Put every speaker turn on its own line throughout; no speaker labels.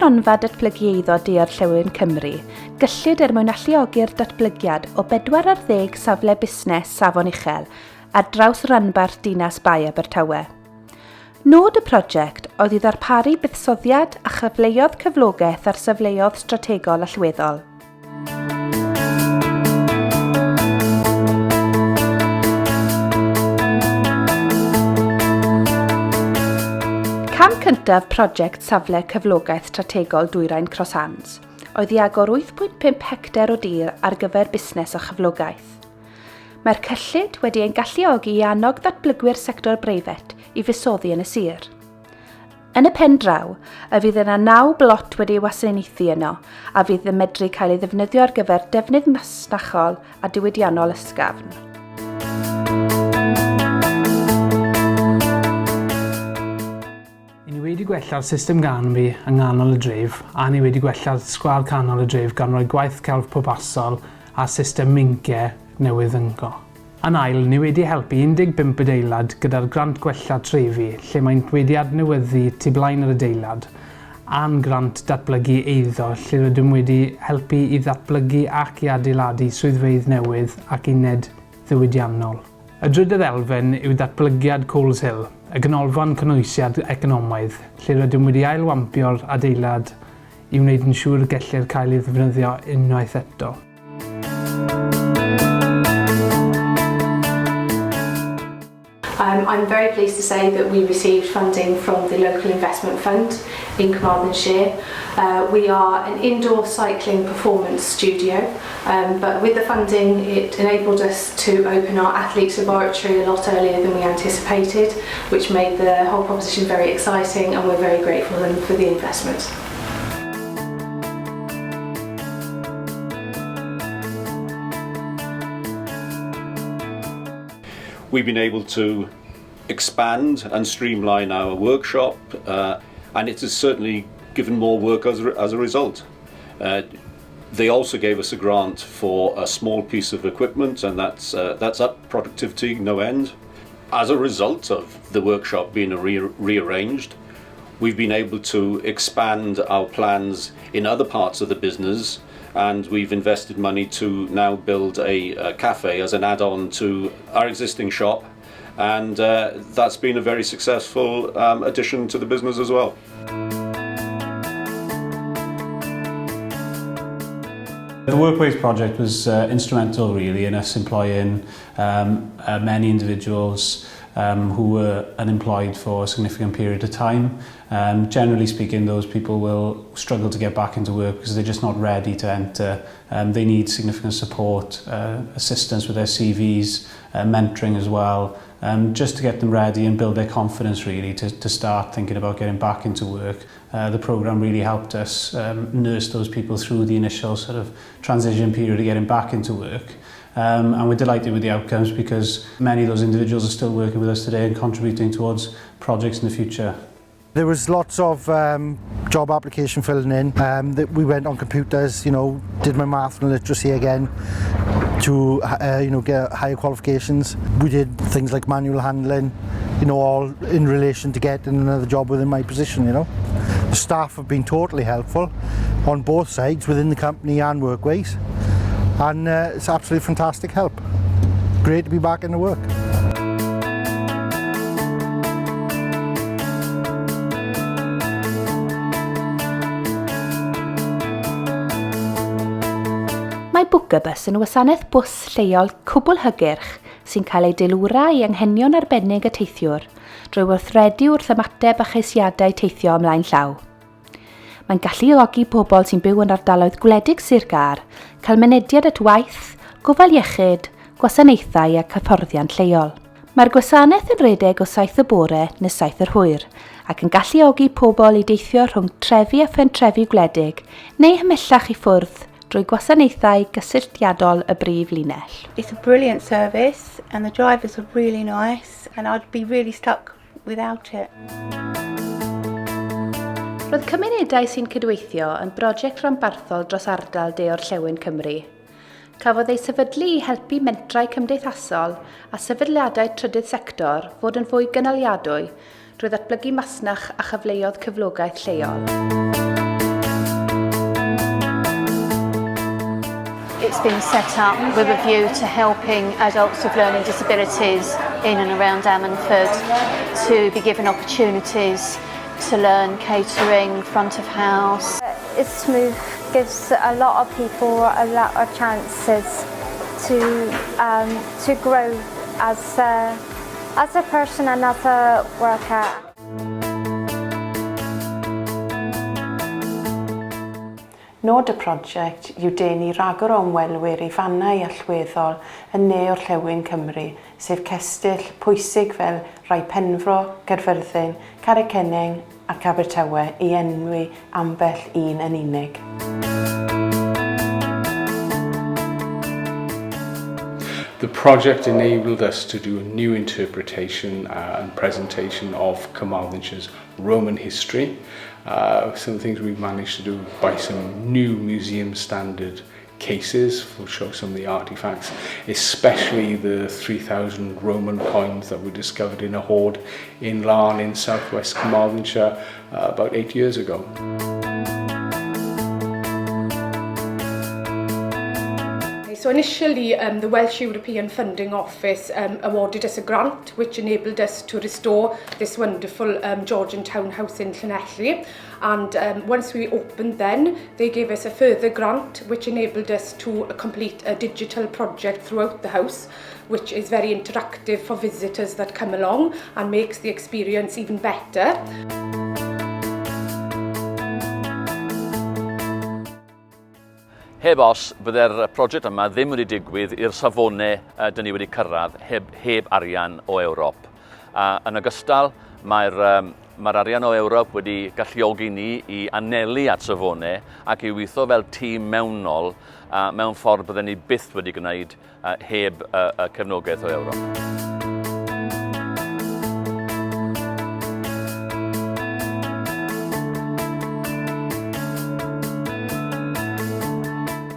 gronfa datblygu eiddo de-orllewin Cymru, gyllid mwyn alluogi'r datblygiad o 4 ar 10 safle busnes safon uchel ar draws ranbarth dinas Bai Abertawe. Nod y prosiect oedd i ddarparu fuddsoddiad a chyfleoedd cyflogaeth ar safleoedd strategol allweddol. Cam cyntaf prosiect safle cyflogaeth strategol Dwyrain Crosshans oedd i agor 8.5 hectar o dir ar gyfer busnes a chyflogaeth. Mae'r cyllid wedi ein galluogi i annog ddatblygwyr sector breifat i fuddsoddi yn y sir. Yn y pen draw, y fydd yna 9 blot wedi wasanaethu yno a fydd yn medru cael ei ddefnyddio ar gyfer defnydd masnachol a diwydiannol ysgafn.
Ni wedi gwella'r system ganfi yng nghanol y dref a ni wedi gwella'r sgwâr canol y dref gan roi gwaith celf pobasol a system mince newydd yngo. Yn ail, ni wedi helpu 15 adeilad gyda'r grant gwella trefi lle maent wedi adnewyddu tu blaen yr adeilad a'n grant datblygu eiddo lle rydym wedi helpu i ddatblygu ac i adeiladu swyddfeydd newydd ac uned ddiwydiannol. Y drydydd elfen yw datblygiad Coles Hill, y ganolfan cynwysiad economaidd, lle rydym wedi ailwampio'r adeilad i wneud yn siŵr gellir cael ei ddefnyddio unwaith eto.
I'm very pleased to say that we received funding from the local investment fund in Carmarthenshire. We are an indoor cycling performance studio, but with the funding it enabled us to open our athletes laboratory a lot earlier than we anticipated, which made the whole proposition very exciting, and we're very grateful to them for the investment.
We've been able to expand and streamline our workshop, and it has certainly given more work as a result. They also gave us a grant for a small piece of equipment, and that's up productivity no end. As a result of the workshop being rearranged, we've been able to expand our plans in other parts of the business, and we've invested money to now build a cafe as an add-on to our existing shop, and that's been a very successful addition to the business as well.
The Ewropeaidd project was instrumental really in us employing many individuals who were unemployed for a significant period of time. Generally speaking, those people will struggle to get back into work because they're just not ready to enter. They need significant support, assistance with their CVs, mentoring as well, just to get them ready and build their confidence really to start thinking about getting back into work. The programme really helped us nurse those people through the initial sort of transition period of getting back into work. And we're delighted with the outcomes because many of those individuals are still working with us today and contributing towards projects in the future.
There was lots of job application filling in. That we went on computers, did my maths and literacy again to get higher qualifications. We did things like manual handling, all in relation to getting another job within my position. The staff have been totally helpful on both sides, within the company and workways. And it's absolutely fantastic help. Great to be back in the work.
Mae bwcabys yn wasanaeth bws lleol cwbl hygyrch sy'n cael ei dilwra i anghenion arbennig y teithiwr drwy weithredu wrth ymateb a cheisiadau teithio ymlaen llaw. Mae'n galluogi pobl sy'n byw yn ardaloedd gwledig Sir Gâr cael mynediad at waith, gofal iechyd, gwasanaethau ac hyfforddiant lleol. Mae'r gwasanaeth yn rhedeg o 7 y bore neu 7 yr hwyr ac yn galluogi pobl i deithio rhwng trefi a phentrefi gwledig neu hymellach i ffwrdd drwy gwasanaethau gysylltiadol y brif linell.
It's a brilliant service and the drivers are really nice and I'd be really stuck without it.
Roedd cymunedau sy'n cydweithio yn brosiect rhanbarthol dros ardal de-orllewin Cymru. Cafodd ei sefydlu i helpu mentrau cymdeithasol a sefydliadau trydydd sector fod yn fwy gynaliadwy drwy ddatblygu masnach a chyfleoedd cyflogaeth lleol.
It's been set up with a view to helping adults with learning disabilities in and around Ammanford to be given opportunities to learn catering, front of house.
It's smooth, gives a lot of people a lot of chances to grow as a person and as a worker.
Nod y prosiect yw denu rhagor o ymwelwyr i fannau allweddol yn ne Orllewin Cymru, sef cestyll pwysig fel Rhai Penfro, Caerfyrddin, Carreg Cenning ac Abertawe i enwi ambell un yn unig.
The project enabled us to do a new interpretation and presentation of Carmarthenshire's Roman history. Some of the things we've managed to do by some new museum standard cases. We'll show some of the artifacts, especially the 3,000 Roman coins that were discovered in a hoard in Larne in southwest Carmarthenshire about 8 years ago.
So initially, the Welsh European Funding Office awarded us a grant which enabled us to restore this wonderful Georgian townhouse in Llanelli. And once we opened then, they gave us a further grant which enabled us to complete a digital project throughout the house, which is very interactive for visitors that come along and makes the experience even better.
Heb os, bydde'r prosiect yma ddim wedi digwydd i'r safonau dyn ni wedi cyrraedd heb arian o Ewrop. Yn ogystal, mae'r arian o Ewrop wedi galluogi ni i anelu at safonau ac i weithio fel tîm mewnol mewn ffordd bydden ni byth wedi gwneud heb y cefnogaeth o Ewrop.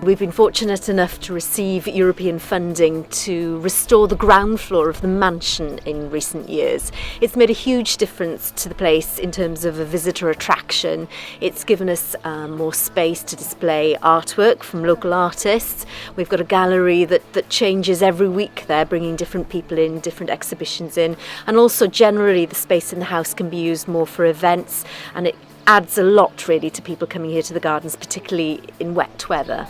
We've been fortunate enough to receive European funding to restore the ground floor of the mansion in recent years. It's made a huge difference to the place in terms of a visitor attraction. It's given us more space to display artwork from local artists. We've got a gallery that changes every week there, bringing different people in, different exhibitions in, and also generally the space in the house can be used more for events, and it adds a lot really to people coming here to the gardens, particularly in wet weather.